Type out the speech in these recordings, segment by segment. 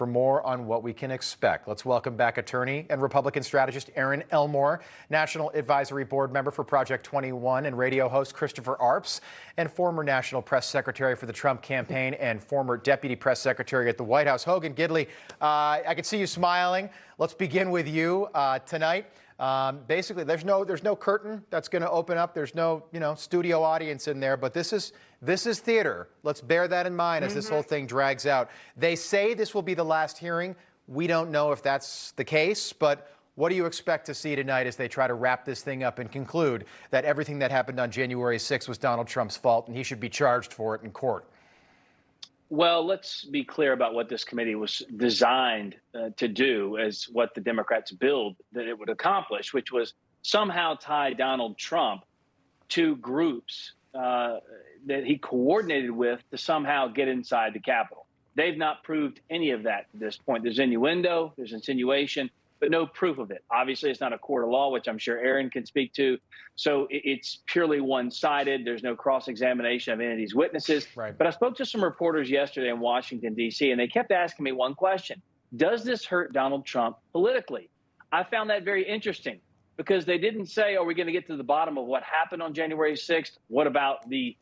for more on what we can expect. Let's welcome back attorney and Republican strategist Aaron Elmore, National Advisory Board member for Project 21 and radio host Christopher Arps, and former National Press Secretary for the Trump campaign and former Deputy Press Secretary at the White House, Hogan Gidley. I can see you smiling. Let's begin with you tonight. Basically, there's no curtain that's going to open up. There's no, studio audience in there. But this is theater. Let's bear that in mind as this whole thing drags out. They say this will be the last hearing. We don't know if that's the case, but what do you expect to see tonight as they try to wrap this thing up and conclude that everything that happened on January 6th was Donald Trump's fault and he should be charged for it in court? Well, let's be clear about what this committee was designed to do, as what the Democrats billed that it would accomplish, which was somehow tie Donald Trump to groups that he coordinated with to somehow get inside the Capitol. They've not proved any of that at this point. There's innuendo, there's insinuation, but no proof of it. Obviously, it's not a court of law, which I'm sure Aaron can speak to. So it's purely one-sided. There's no cross-examination of any of these witnesses. Right. But I spoke to some reporters yesterday in Washington, D.C., and they kept asking me one question. Does this hurt Donald Trump politically? I found that very interesting because they didn't say, are we going to get to the bottom of what happened on January 6th? What about the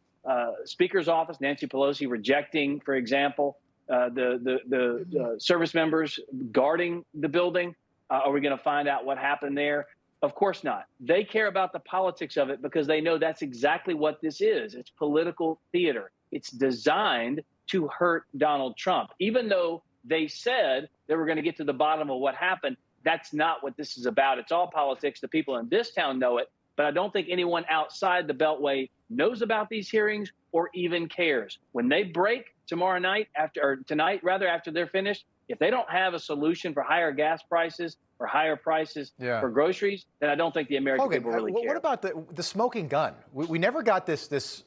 Speaker's office, Nancy Pelosi rejecting, for example, the service members guarding the building? Are we going to find out what happened there? Of course not. They care about the politics of it because they know that's exactly what this is. It's political theater. It's designed to hurt Donald Trump. Even though they said they were going to get to the bottom of what happened, that's not what this is about. It's all politics. The people in this town know it, but I don't think anyone outside the Beltway knows about these hearings or even cares. When they break tomorrow night, after they're finished, if they don't have a solution for higher gas prices or higher prices for groceries, then I don't think the American people really care. What about the smoking gun? We never got this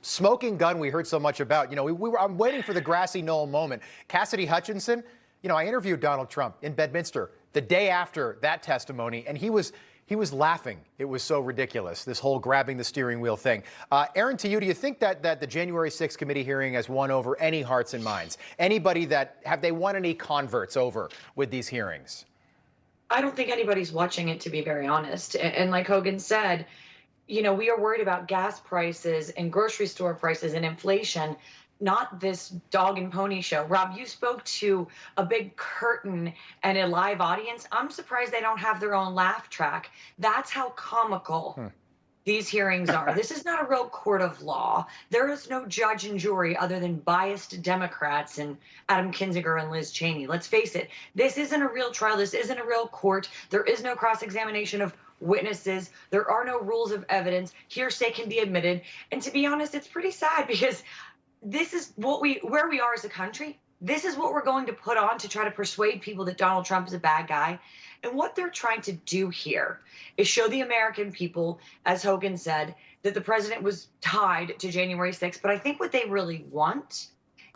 smoking gun we heard so much about. I'm waiting for the grassy knoll moment. Cassidy Hutchinson, I interviewed Donald Trump in Bedminster the day after that testimony, and he was laughing. It was so ridiculous, this whole grabbing the steering wheel thing. Aaron, to you, do you think that the January 6th committee hearing has won over any hearts and minds? Anybody have they won any converts over with these hearings? I don't think anybody's watching it, to be very honest. And like Hogan said, we are worried about gas prices and grocery store prices and inflation, not this dog and pony show. Rob, you spoke to a big curtain and a live audience. I'm surprised they don't have their own laugh track. That's how comical these hearings are. This is not a real court of law. There is no judge and jury other than biased Democrats and Adam Kinzinger and Liz Cheney. Let's face it, this isn't a real trial. This isn't a real court. There is no cross-examination of witnesses. There are no rules of evidence. Hearsay can be admitted. And to be honest, it's pretty sad because this is where we are as a country. This is what we're going to put on to try to persuade people that Donald Trump is a bad guy. And what they're trying to do here is show the American people, as Hogan said, that the president was tied to January 6th. But I think what they really want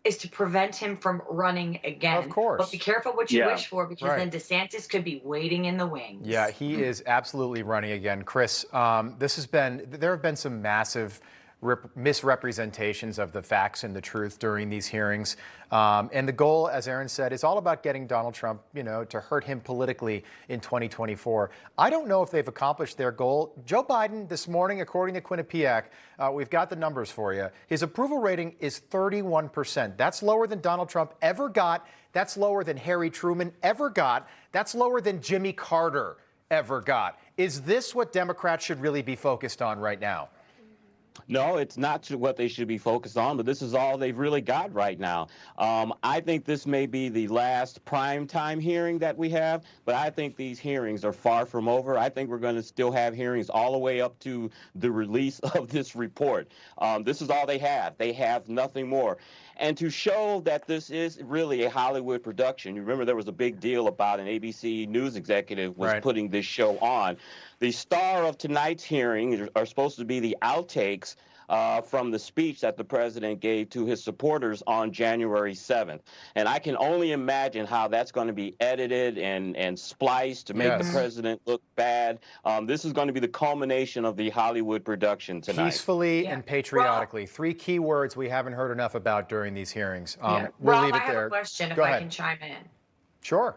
is to prevent him from running again. Of course. But be careful what you wish for, because then DeSantis could be waiting in the wings. Yeah, he is absolutely running again. Chris, there have been some massive misrepresentations of the facts and the truth during these hearings. And the goal, as Aaron said, is all about getting Donald Trump, to hurt him politically in 2024. I don't know if they've accomplished their goal. Joe Biden this morning, according to Quinnipiac, we've got the numbers for you. His approval rating is 31%. That's lower than Donald Trump ever got. That's lower than Harry Truman ever got. That's lower than Jimmy Carter ever got. Is this what Democrats should really be focused on right now? No, it's not what they should be focused on, but this is all they've really got right now. I think this may be the last primetime hearing that we have, but I think these hearings are far from over. I think we're going to still have hearings all the way up to the release of this report. This is all they have. They have nothing more. And to show that this is really a Hollywood production, you remember there was a big deal about an ABC News executive was putting this show on. The star of tonight's hearing are supposed to be the outtakes from the speech that the president gave to his supporters on January 7th. And I can only imagine how that's going to be edited and spliced to make the president look bad. This is going to be the culmination of the Hollywood production tonight. Peacefully and patriotically. Three key words we haven't heard enough about during these hearings. We'll Rob, leave it I have there. a question, if Go I ahead. can chime in. Sure.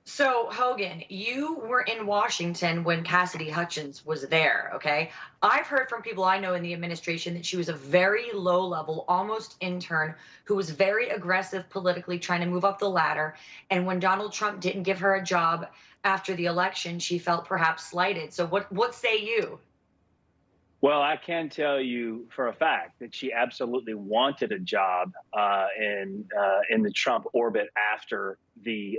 So, Hogan, you were in Washington when Cassidy Hutchins was there, okay? I've heard from people I know in the administration that she was a very low level, almost intern, who was very aggressive politically, trying to move up the ladder. And when Donald Trump didn't give her a job after the election, she felt perhaps slighted. So, what say you? Well, I can tell you for a fact that she absolutely wanted a job in the Trump orbit after the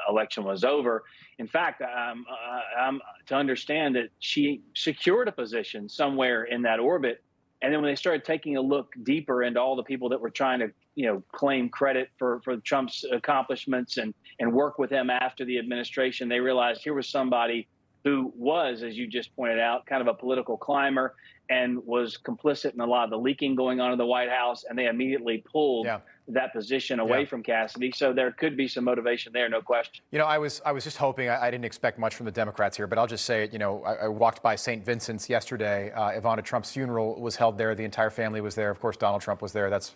election was over. In fact, I'm to understand that she secured a position somewhere in that orbit, and then when they started taking a look deeper into all the people that were trying to, claim credit for Trump's accomplishments and work with him after the administration, they realized here was somebody who was, as you just pointed out, kind of a political climber and was complicit in a lot of the leaking going on in the White House. And they immediately pulled that position away from Cassidy. So there could be some motivation there, no question. I was just hoping, I didn't expect much from the Democrats here, but I'll just say it. I walked by St. Vincent's yesterday. Ivana Trump's funeral was held there. The entire family was there. Of course, Donald Trump was there. That's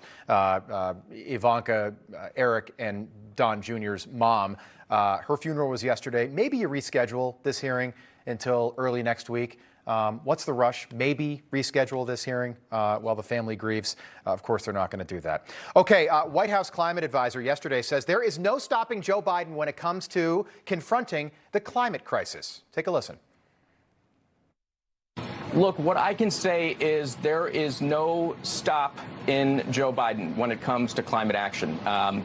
Ivanka, Eric, and Don Jr.'s mom. Her funeral was yesterday. Maybe you reschedule this hearing until early next week. What's the rush? Maybe reschedule this hearing while the family grieves. Of course, they're not going to do that. Okay, White House climate advisor yesterday says there is no stopping Joe Biden when it comes to confronting the climate crisis. Take a listen. Look, what I can say is there is no stop in Joe Biden when it comes to climate action.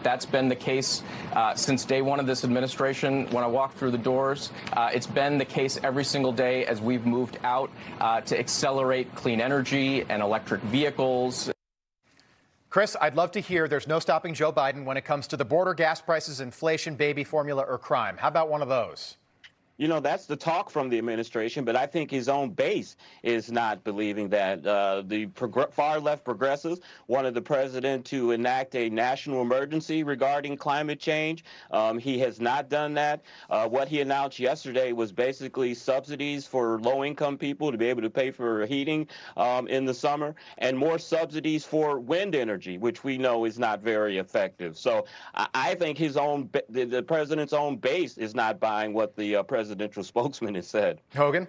That's been the case since day one of this administration. When I walk through the doors, it's been the case every single day as we've moved out to accelerate clean energy and electric vehicles. Chris, I'd love to hear there's no stopping Joe Biden when it comes to the border, gas prices, inflation, baby formula, or crime. How about one of those? That's the talk from the administration, but I think his own base is not believing that. The far left progressives wanted the president to enact a national emergency regarding climate change. He has not done that. What he announced yesterday was basically subsidies for low-income people to be able to pay for heating in the summer, and more subsidies for wind energy, which we know is not very effective. So I think the president's own base is not buying what the presidential spokesman has said. Hogan?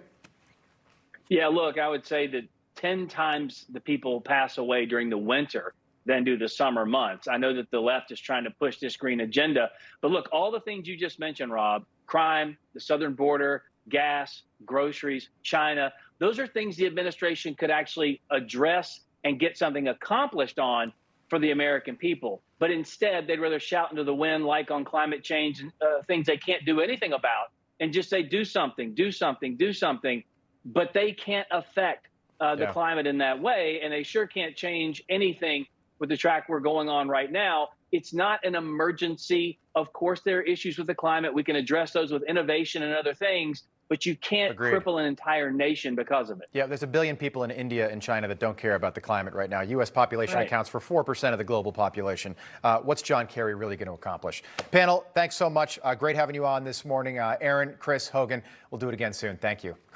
Yeah, look, I would say that 10 times the people pass away during the winter than do the summer months. I know that the left is trying to push this green agenda, but look, all the things you just mentioned, Rob, crime, the southern border, gas, groceries, China, those are things the administration could actually address and get something accomplished on for the American people. But instead, they'd rather shout into the wind, like on climate change and things they can't do anything about, and just say, do something, do something, do something. But they can't affect the climate in that way, and they sure can't change anything with the track we're going on right now. It's not an emergency. Of course, there are issues with the climate. We can address those with innovation and other things, but you can't cripple an entire nation because of it. Yeah, there's 1 billion people in India and China that don't care about the climate right now. U.S. population accounts for 4% of the global population. What's John Kerry really going to accomplish? Panel, thanks so much. Great having you on this morning. Aaron, Chris, Hogan, we'll do it again soon. Thank you.